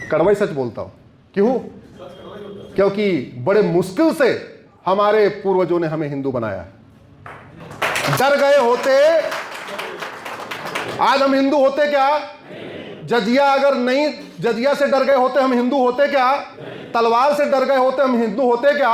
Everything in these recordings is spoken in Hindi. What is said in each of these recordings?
कड़वा ही सच बोलता हूं। क्यों? क्योंकि बड़े मुश्किल से हमारे पूर्वजों ने हमें हिंदू बनाया। डर गए होते आज हम हिंदू होते क्या? जजिया अगर नहीं, जजिया से डर गए होते हम हिंदू होते क्या? तलवार से डर गए होते हम हिंदू होते क्या?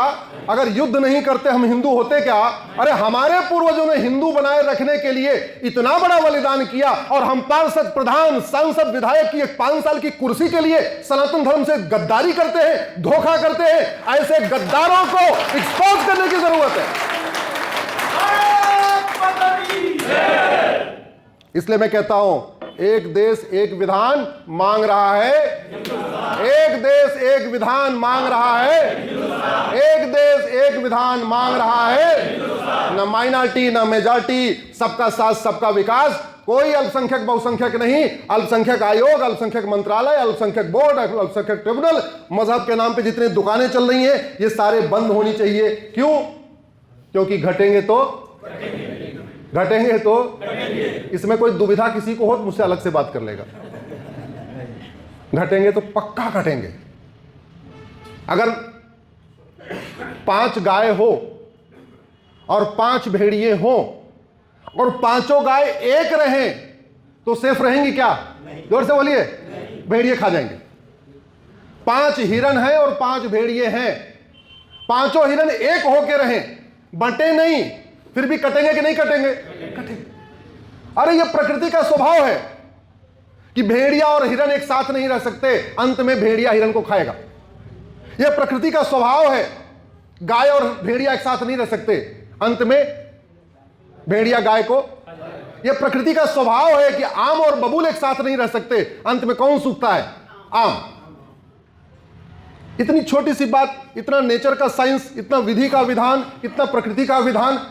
अगर युद्ध नहीं करते हम हिंदू होते क्या? अरे हमारे पूर्वजों ने हिंदू बनाए रखने के लिए इतना बड़ा बलिदान किया, और हम पार्षद, प्रधान, सांसद, विधायक की एक 5 साल की कुर्सी के लिए सनातन धर्म से गद्दारी करते हैं, धोखा करते हैं। ऐसे गद्दारों को एक्सपोज करने की जरूरत है। इसलिए मैं कहता हूं, एक देश एक विधान मांग रहा है, एक देश एक विधान मांग रहा है, एक देश एक विधान मांग रहा है। न माइनॉरिटी न मेजॉरिटी, सबका साथ सबका विकास। कोई अल्पसंख्यक बहुसंख्यक नहीं। अल्पसंख्यक आयोग, अल्पसंख्यक मंत्रालय, अल्पसंख्यक बोर्ड, अल्पसंख्यक ट्रिब्यूनल, मजहब के नाम पे जितनी दुकानें चल रही हैं, ये सारे बंद होनी चाहिए। क्यों? क्योंकि घटेंगे तो इसमें कोई दुविधा किसी को हो तो मुझसे अलग से बात कर लेगा। घटेंगे तो पक्का घटेंगे। अगर 5 गाय हो और 5 भेड़िए हो और 5 गाय एक रहें तो सेफ रहेंगी क्या? जोर से बोलिए। भेड़िए खा जाएंगे। 5 हिरन हैं और 5 भेड़िए हैं, 5 हिरन एक होके रहें, बंटे नहीं, फिर भी कटेंगे कि नहीं कटेंगे? कटेंगे। अरे ये प्रकृति का स्वभाव है कि भेड़िया और हिरन एक साथ नहीं रह सकते, अंत में भेड़िया हिरन को खाएगा। यह प्रकृति का स्वभाव है। गाय और भेड़िया एक साथ नहीं रह सकते, अंत में भेड़िया गाय को। यह प्रकृति का स्वभाव है कि आम और बबूल एक साथ नहीं रह सकते, अंत में कौन सूखता है? आम। इतनी छोटी सी बात, इतना नेचर का साइंस, इतना विधि का विधान, इतना प्रकृति का विधान।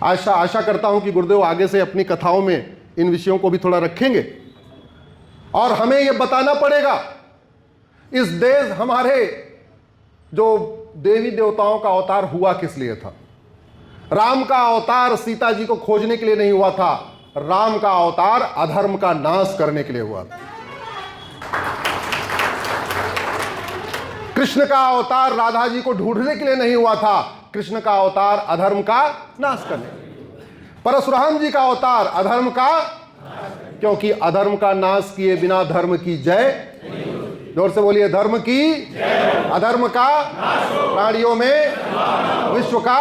आशा करता हूं कि गुरुदेव आगे से अपनी कथाओं में इन विषयों को भी थोड़ा रखेंगे, और हमें यह बताना पड़ेगा इस देश, हमारे जो देवी देवताओं का अवतार हुआ किस लिए था। राम का अवतार सीता जी को खोजने के लिए नहीं हुआ था, राम का अवतार अधर्म का नाश करने के लिए हुआ था। कृष्ण का अवतार राधा जी को ढूंढने के लिए नहीं हुआ था, कृष्ण का अवतार अधर्म का नाश करने। परशुराम जी का अवतार अधर्म का, क्योंकि अधर्म का नाश किए बिना धर्म की जय। जोर से बोलिए, धर्म की अधर्म का प्राणियों में विश्व का।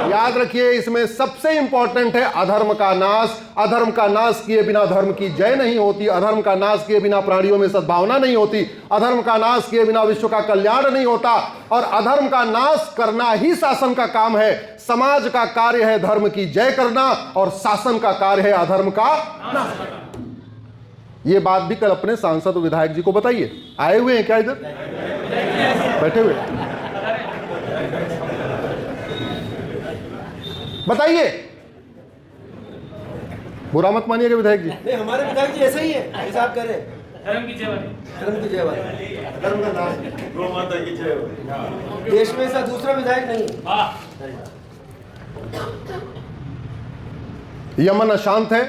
याद रखिए, इसमें सबसे इंपॉर्टेंट है अधर्म का नाश। अधर्म का नाश किए बिना धर्म की जय नहीं होती, अधर्म का नाश किए बिना प्राणियों में सद्भावना नहीं होती, अधर्म का नाश किए बिना विश्व का कल्याण नहीं होता, और अधर्म का नाश करना ही शासन का काम है। समाज का कार्य है धर्म की जय करना, और शासन का कार्य है अधर्म का नाश करना। ये बात भी कल अपने सांसद विधायक जी को बताइए। आए हुए हैं क्या इधर? बैठे हुए? बताइए, बुरा मत मानिएगा विधायक जी। नहीं, हमारे विधायक जी ऐसे ही है, हिसाब कर रहे हैं। धर्म की जय वाली, धर्म की जय वाली, धर्म का नाश, गौ माता की जय। देश में ऐसा दूसरा विधायक नहीं। यमन अशांत है,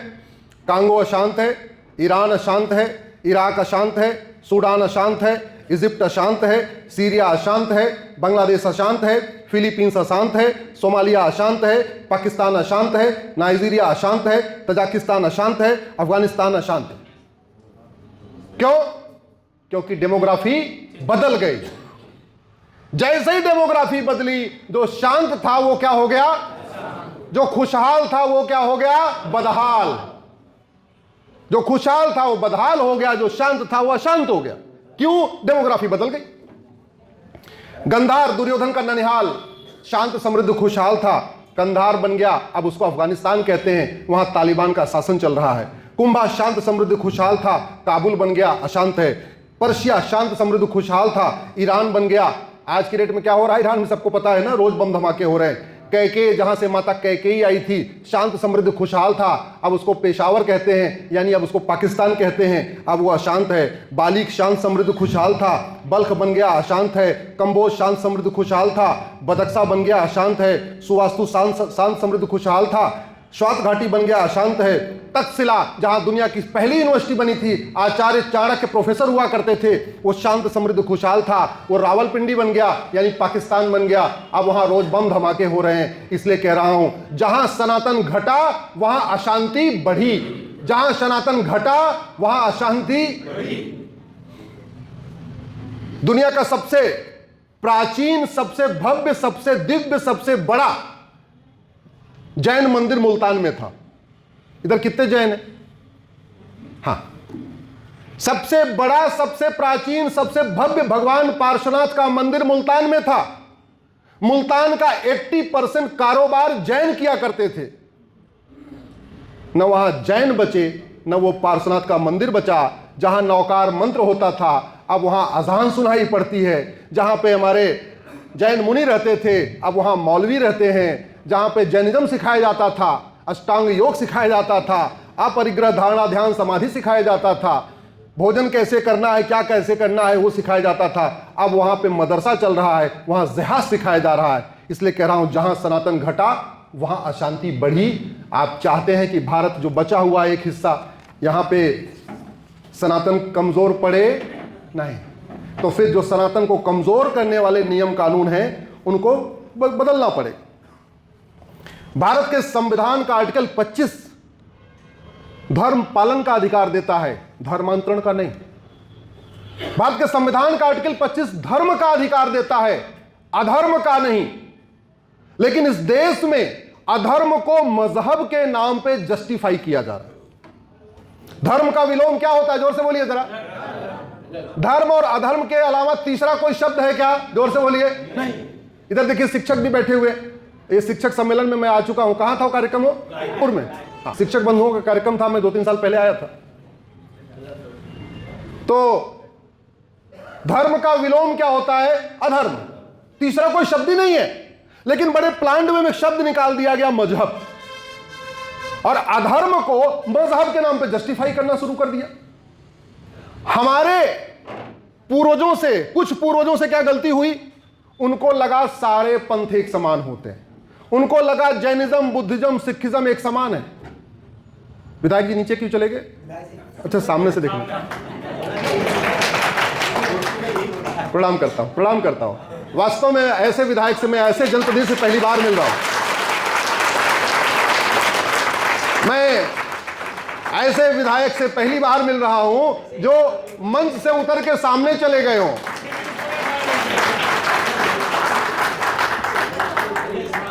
कांगो अशांत है, ईरान अशांत है, इराक अशांत है, सूडान अशांत है, इजिप्ट अशांत है, सीरिया अशांत है, बांग्लादेश अशांत है, फिलीपींस अशांत है, सोमालिया अशांत है, पाकिस्तान अशांत है, नाइजीरिया अशांत है, तजाकिस्तान अशांत है, अफगानिस्तान अशांत है। क्यों? क्योंकि डेमोग्राफी बदल गई। जैसे ही डेमोग्राफी बदली, जो शांत था वो क्या हो गया? जो खुशहाल था वो क्या हो गया? बदहाल। जो खुशहाल था वो बदहाल हो गया, जो शांत था वो अशांत हो गया। क्यों? डेमोग्राफी बदल गई। गंधार, दुर्योधन का ननिहाल, शांत समृद्ध खुशहाल था, कंधार बन गया, अब उसको अफगानिस्तान कहते हैं, वहां तालिबान का शासन चल रहा है। कुंभा शांत समृद्ध खुशहाल था, काबुल बन गया, अशांत है। पर्शिया शांत समृद्ध खुशहाल था, ईरान बन गया। आज की डेट में क्या हो रहा है ईरान में? सबको पता है ना, रोज बम धमाके हो रहे हैं। कैके, जहां से माता कैकेयी आई थी, शांत समृद्ध खुशहाल था, अब उसको पेशावर कहते हैं, यानी अब उसको पाकिस्तान कहते हैं, अब वो अशांत है। बालिक शांत समृद्ध खुशहाल था, बल्ख बन गया, अशांत है। कंबोज शांत समृद्ध खुशहाल था, बदक्सा बन गया, अशांत है। सुवास्तु शांत समृद्ध खुशहाल था, स्वात घाटी बन गया, अशांत है। तक्षशिला जहां दुनिया की पहली यूनिवर्सिटी बनी थी, आचार्य चाणक्य प्रोफेसर हुआ करते थे, वो शांत समृद्ध खुशहाल था। वो रावलपिंडी बन गया, यानी पाकिस्तान बन गया। अब वहां रोज बम धमाके हो रहे हैं। इसलिए कह रहा हूं, जहां सनातन घटा वहां अशांति बढ़ी। जहां सनातन घटा वहां अशांति बढ़ी। दुनिया का सबसे प्राचीन, सबसे भव्य, सबसे दिव्य, सबसे बड़ा जैन मंदिर मुल्तान में था। इधर कितने जैन हैं? हां, सबसे बड़ा, सबसे प्राचीन, सबसे भव्य भगवान पार्श्वनाथ का मंदिर मुल्तान में था। मुल्तान का 80% कारोबार जैन किया करते थे। न वहां जैन बचे, न वो पार्श्वनाथ का मंदिर बचा। जहां नौकार मंत्र होता था, अब वहां अजान सुनाई पड़ती है। जहां पे हमारे जैन मुनि रहते थे, अब वहां मौलवी रहते हैं। जहां पे जैनिज्म सिखाया जाता था, अष्टांग योग सिखाया जाता था, अपरिग्रह धारणा ध्यान समाधि सिखाया जाता था, भोजन कैसे करना है, क्या कैसे करना है वो सिखाया जाता था। अब वहां पे मदरसा चल रहा है, वहां जिहाद सिखाया जा रहा है। इसलिए कह रहा हूं, जहां सनातन घटा वहां अशांति बढ़ी। आप चाहते हैं कि भारत जो बचा हुआ एक हिस्सा, यहां पे सनातन कमजोर पड़े नहीं, तो फिर जो सनातन को कमजोर करने वाले नियम कानून हैं उनको बदलना पड़ेगा। भारत के संविधान का आर्टिकल 25 धर्म पालन का अधिकार देता है, धर्मांतरण का नहीं। भारत के संविधान का आर्टिकल 25 धर्म का अधिकार देता है, अधर्म का नहीं। लेकिन इस देश में अधर्म को मजहब के नाम पे जस्टिफाई किया जा रहा है। धर्म का विलोम क्या होता है? जोर से बोलिए जरा। धर्म और अधर्म के अलावा तीसरा कोई शब्द है क्या? जोर से बोलिए। नहीं। इधर देखिए, शिक्षक भी बैठे हुए। ये शिक्षक सम्मेलन में मैं आ चुका हूं। कहां था वो कार्यक्रम? वो रायपुर में। हाँ, शिक्षक बंधुओं का कार्यक्रम था। मैं 2-3 साल पहले आया था। तो धर्म का विलोम क्या होता है? अधर्म। तीसरा कोई शब्द ही नहीं है, लेकिन बड़े प्लांट में एक शब्द निकाल दिया गया, मजहब। और अधर्म को मजहब के नाम पे जस्टिफाई करना शुरू कर दिया। हमारे पूर्वजों से, कुछ पूर्वजों से क्या गलती हुई? उनको लगा सारे पंथ एक समान होते हैं। उनको लगा जैनिज्म, बुद्धिज्म, सिखिज्म एक समान है। विधायक जी नीचे क्यों चले गए? अच्छा, सामने से देखो। प्रणाम करता हूं, प्रणाम करता हूं। वास्तव में ऐसे विधायक से, मैं ऐसे जनप्रतिनिधि से पहली बार मिल रहा हूं। मैं ऐसे विधायक से पहली बार मिल रहा हूं जो मंच से उतर के सामने चले गए हों।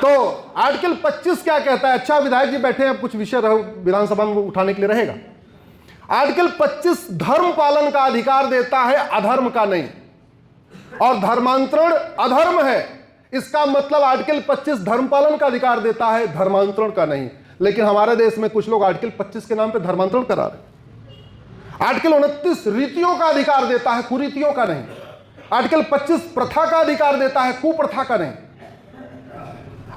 तो आर्टिकल 25 क्या कहता है? अच्छा, विधायक जी बैठे हैं, कुछ विषय विधानसभा में उठाने के लिए रहेगा। आर्टिकल 25 धर्म पालन का अधिकार देता है, अधर्म का नहीं। और धर्मांतरण अधर्म है, इसका मतलब आर्टिकल 25 धर्म पालन का अधिकार देता है, धर्मांतरण का नहीं। लेकिन हमारे देश में कुछ लोग आर्टिकल 25 के नाम पे धर्मांतरण करा रहे। आर्टिकल 29 रीतियों का अधिकार देता है, कुरीतियों का नहीं। आर्टिकल 25 प्रथा का अधिकार देता है, कुप्रथा का नहीं।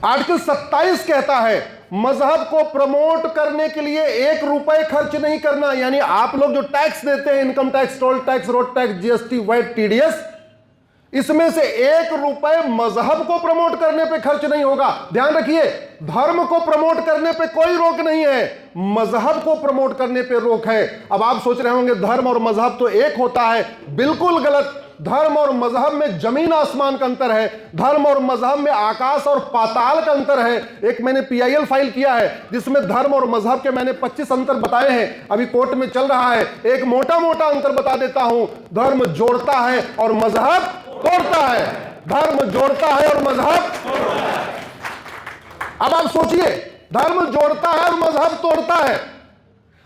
आर्टिकल 27 कहता है मजहब को प्रमोट करने के लिए 1 रुपए खर्च नहीं करना। यानी आप लोग जो टैक्स देते हैं, income tax, toll tax, road tax, GST, VAT, TDS, इसमें से 1 रुपए मजहब को प्रमोट करने पे खर्च नहीं होगा। ध्यान रखिए, धर्म को प्रमोट करने पे कोई रोक नहीं है, मजहब को प्रमोट करने पे रोक है। अब आप सोच रहे होंगे धर्म और मजहब तो एक होता है। बिल्कुल गलत। धर्म और मजहब में जमीन आसमान का अंतर है। धर्म और मजहब में आकाश और पाताल का अंतर है। एक मैंने पीआईएल फाइल किया है जिसमें धर्म और मजहब के मैंने 25 अंतर बताए हैं, अभी कोर्ट में चल रहा है। एक मोटा मोटा अंतर बता देता हूं, धर्म जोड़ता है और मजहब तोड़ता है। धर्म जोड़ता है और मजहब। अब आप सोचिए, धर्म जोड़ता है और मजहब तोड़ता है,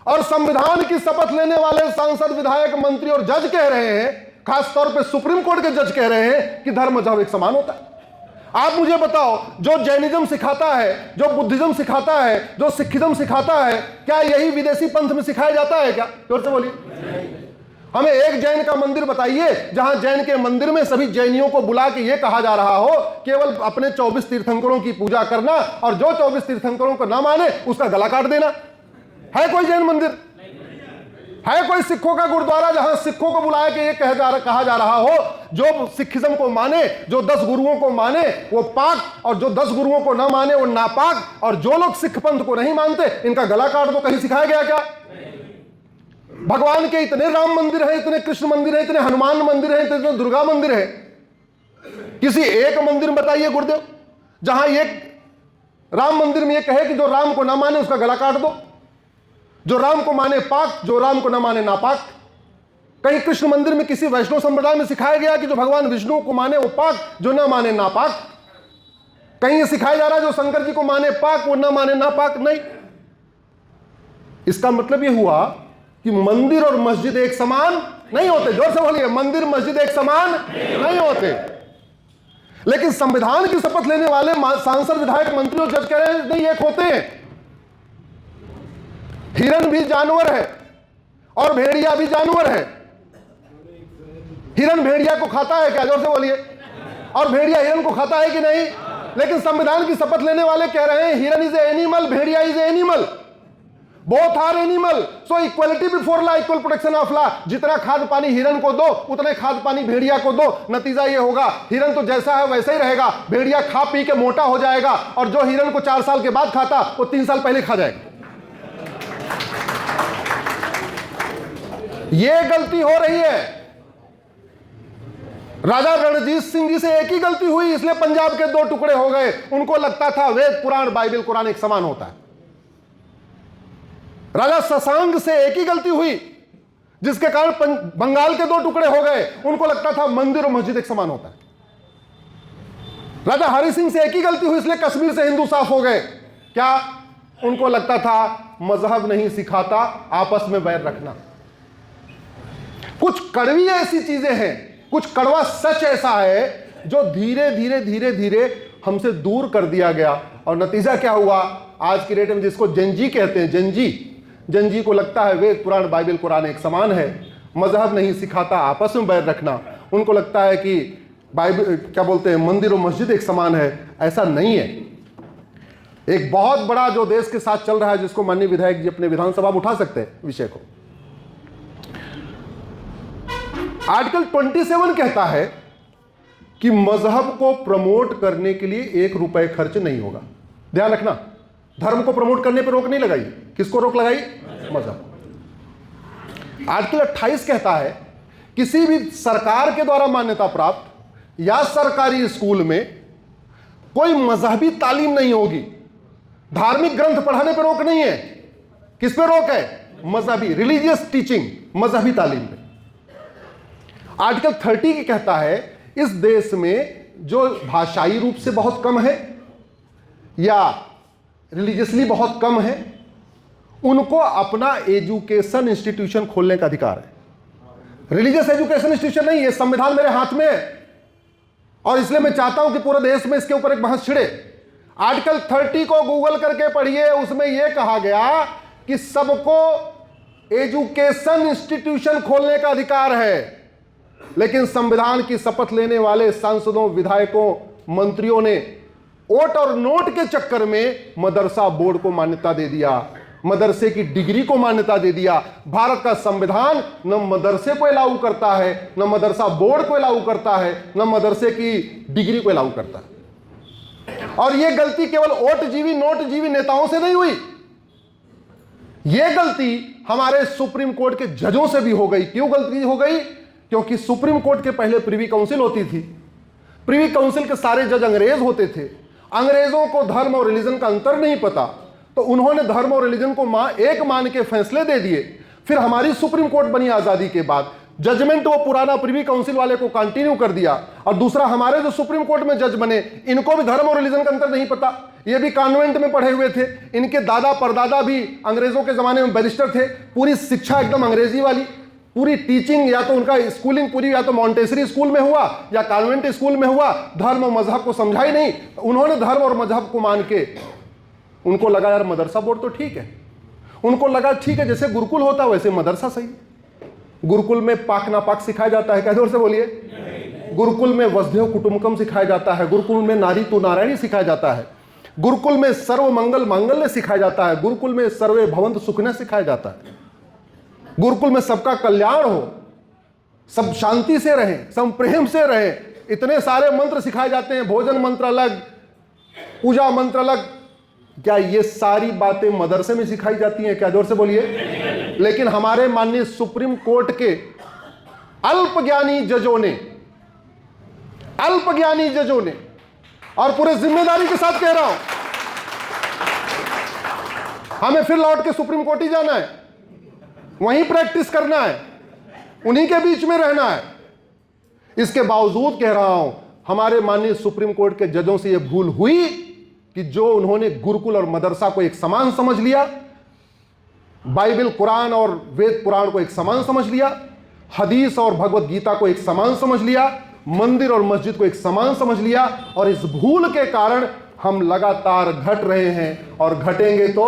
और संविधान की शपथ लेने वाले सांसद, विधायक, मंत्री और जज कह रहे हैं, खासतौर पे सुप्रीम कोर्ट के जज कह रहे हैं कि धर्म मजहब एक समान होता है। आप मुझे बताओ, जो जैनिज्म सिखाता है, जो बुद्धिज्म सिखाता है, जो सिखिज्म सिखाता है, क्या यही विदेशी पंथ में सिखाया जाता है क्या? जोर से बोलिए। हमें एक जैन का मंदिर बताइए जहां जैन के मंदिर में सभी जैनियों को बुला के यह कहा जा रहा हो केवल अपने 24 तीर्थंकरों की पूजा करना, और जो 24 तीर्थंकरों को ना माने उसका गला काट देना। है कोई जैन मंदिर? है कोई सिखों का गुरुद्वारा जहां सिखों को बुलाया कि ये कहा जा रहा हो जो सिखिज्म को माने, जो 10 गुरुओं को माने वो पाक, और जो 10 गुरुओं को ना माने वो नापाक, और जो लोग सिख पंथ को नहीं मानते इनका गला काट दो? कहीं सिखाया गया क्या? भगवान के इतने राम मंदिर है, इतने कृष्ण मंदिर है, इतने हनुमान मंदिर है, इतने दुर्गा मंदिर है, किसी एक मंदिर में बताइए गुरुदेव जहां एक राम मंदिर में ये कहे कि जो राम को ना माने उसका गला काट दो, जो राम को माने पाक, जो राम को ना माने नापाक? कहीं कृष्ण मंदिर में किसी वैष्णव संप्रदाय में सिखाया गया कि जो भगवान विष्णु को माने वो पाक, जो ना माने नापाक? कहीं ये सिखाया जा रहा है जो शंकर जी को माने पाक वो ना माने नापाक? नहीं। इसका मतलब ये हुआ कि मंदिर और मस्जिद एक समान नहीं होते। जोर से बोलिए, मंदिर मस्जिद एक समान नहीं होते। लेकिन संविधान की शपथ लेने वाले सांसद, विधायक, मंत्री और जज कह रहे हैं नहीं एक होते हैं। हिरन भी जानवर है और भेड़िया भी जानवर है। हिरन भेड़िया को खाता है क्या? जोर से बोलिए। और भेड़िया हिरन को खाता है कि नहीं? लेकिन संविधान की शपथ लेने वाले कह रहे हैं हिरन इज ए एनिमल, भेड़िया is a animal, both are animal, so equality before law, equal protection of law. जितना खाद पानी हिरन को दो उतना खाद पानी भेड़िया को दो। नतीजा ये होगा हिरन तो जैसा है वैसा ही रहेगा, भेड़िया खा पी के मोटा हो जाएगा, और जो हिरन को 4 साल के बाद खाता वो 3 साल पहले खा जाएगा। ये गलती हो रही है। राजा रणजीत सिंह जी से एक ही गलती हुई, इसलिए पंजाब के 2 टुकड़े हो गए। उनको लगता था वेद पुराण बाइबल कुरान एक समान होता है। राजा शशांक से एक ही गलती हुई जिसके कारण बंगाल के 2 टुकड़े हो गए। उनको लगता था मंदिर और मस्जिद एक समान होता है। राजा हरि सिंह से एक ही गलती हुई, इसलिए कश्मीर से हिंदू साफ हो गए। क्या? उनको लगता था मजहब नहीं सिखाता आपस में बैर रखना। कुछ कड़वी ऐसी चीजें हैं, कुछ कड़वा सच ऐसा है जो धीरे धीरे धीरे धीरे हमसे दूर कर दिया गया। और नतीजा क्या हुआ? आज की डेट में जिसको जंजी कहते हैं, जंजी को लगता है वेद पुराण बाइबल कुरान एक समान है, मजहब नहीं सिखाता आपस में बैर रखना। उनको लगता है कि बाइबल क्या बोलते हैं मंदिर और मस्जिद एक समान है। ऐसा नहीं है। एक बहुत बड़ा जो देश के साथ चल रहा है, जिसको माननीय विधायक जी अपने विधानसभा में उठा सकते हैं विषय को, आर्टिकल 27 कहता है कि मजहब को प्रमोट करने के लिए 1 रुपए खर्च नहीं होगा। ध्यान रखना, धर्म को प्रमोट करने पर रोक नहीं लगाई। किसको रोक लगाई? मजहब। आर्टिकल 28 कहता है किसी भी सरकार के द्वारा मान्यता प्राप्त या सरकारी स्कूल में कोई मजहबी तालीम नहीं होगी। धार्मिक ग्रंथ पढ़ाने पर रोक नहीं है। किस पे रोक है? मजहबी, रिलीजियस टीचिंग, मजहबी तालीम पे। आर्टिकल 30 कहता है इस देश में जो भाषाई रूप से बहुत कम है या रिलीजियसली बहुत कम है, उनको अपना एजुकेशन इंस्टीट्यूशन खोलने का अधिकार है। रिलीजियस एजुकेशन इंस्टीट्यूशन नहीं, ये संविधान मेरे हाथ में है और इसलिए मैं चाहता हूं कि पूरे देश में इसके ऊपर एक बहस छिड़े। आर्टिकल 30 को गूगल करके पढ़िए, उसमें यह कहा गया कि सबको एजुकेशन इंस्टीट्यूशन खोलने का अधिकार है। लेकिन संविधान की शपथ लेने वाले सांसदों, विधायकों, मंत्रियों ने वोट और नोट के चक्कर में मदरसा बोर्ड को मान्यता दे दिया, मदरसे की डिग्री को मान्यता दे दिया। भारत का संविधान न मदरसे को अलाउ करता है, न मदरसा बोर्ड को अलाउ करता है, न मदरसे की डिग्री को अलाउ करता है। और यह गलती केवल वोटजीवी नोटजीवी नेताओं से नहीं हुई, यह गलती हमारे सुप्रीम कोर्ट के जजों से भी हो गई। क्यों गलती हो गई? क्योंकि सुप्रीम कोर्ट के पहले प्रिवी काउंसिल होती थी। प्रिवी काउंसिल के सारे जज अंग्रेज होते थे। अंग्रेजों को धर्म और रिलीजन का अंतर नहीं पता, तो उन्होंने धर्म और रिलीजन को एक मान के फैसले दे दिए। फिर हमारी सुप्रीम कोर्ट बनी आजादी के बाद, जजमेंट वो पुराना प्रिवी काउंसिल वाले को कंटिन्यू कर दिया। और दूसरा, हमारे जो सुप्रीम कोर्ट में जज बने, इनको भी धर्म और रिलीजन का अंतर नहीं पता। ये भी कॉन्वेंट में पढ़े हुए थे, इनके दादा परदादा भी अंग्रेजों के जमाने में बैरिस्टर थे। पूरी शिक्षा एकदम अंग्रेजी वाली, पूरी टीचिंग या तो उनका स्कूलिंग पूरी या तो मॉन्टेसरी स्कूल में हुआ या कॉन्वेंट स्कूल में हुआ। धर्म और मजहब को समझा ही नहीं। उन्होंने धर्म और मजहब को मान के, उनको लगा यार मदरसा बोर्ड तो ठीक है, उनको लगा ठीक है जैसे गुरुकुल होता वैसे मदरसा सही। गुरुकुल में पाक नापाक सिखाया जाता है, क्या जोर से बोलिए। गुरुकुल में वसुधैव कुटुंबकम सिखाया जाता है, गुरुकुल में नारी तू नारायणी सिखाया जाता है, गुरुकुल में सर्व मंगल मांगल्य सिखाया जाता है, गुरुकुल में सर्वे भवंत सुखना सिखाया जाता है। गुरुकुल में सबका कल्याण हो, सब शांति से रहें, सब प्रेम से रहें। इतने सारे मंत्र सिखाए जाते हैं, भोजन मंत्र अलग, पूजा मंत्र अलग। क्या ये सारी बातें मदरसे में सिखाई जाती हैं क्या? जोर से बोलिए। लेकिन हमारे माननीय सुप्रीम कोर्ट के अल्पज्ञानी जजों ने, और पूरे जिम्मेदारी के साथ कह रहा हूं, हमें फिर लौट के सुप्रीम कोर्ट ही जाना है, वहीं प्रैक्टिस करना है, उन्हीं के बीच में रहना है। इसके बावजूद कह रहा हूं, हमारे माननीय सुप्रीम कोर्ट के जजों से यह भूल हुई कि जो उन्होंने गुरुकुल और मदरसा को एक समान समझ लिया, बाइबल, कुरान और वेद पुराण को एक समान समझ लिया, हदीस और भगवत गीता को एक समान समझ लिया, मंदिर और मस्जिद को एक समान समझ लिया, और इस भूल के कारण हम लगातार घट रहे हैं और घटेंगे तो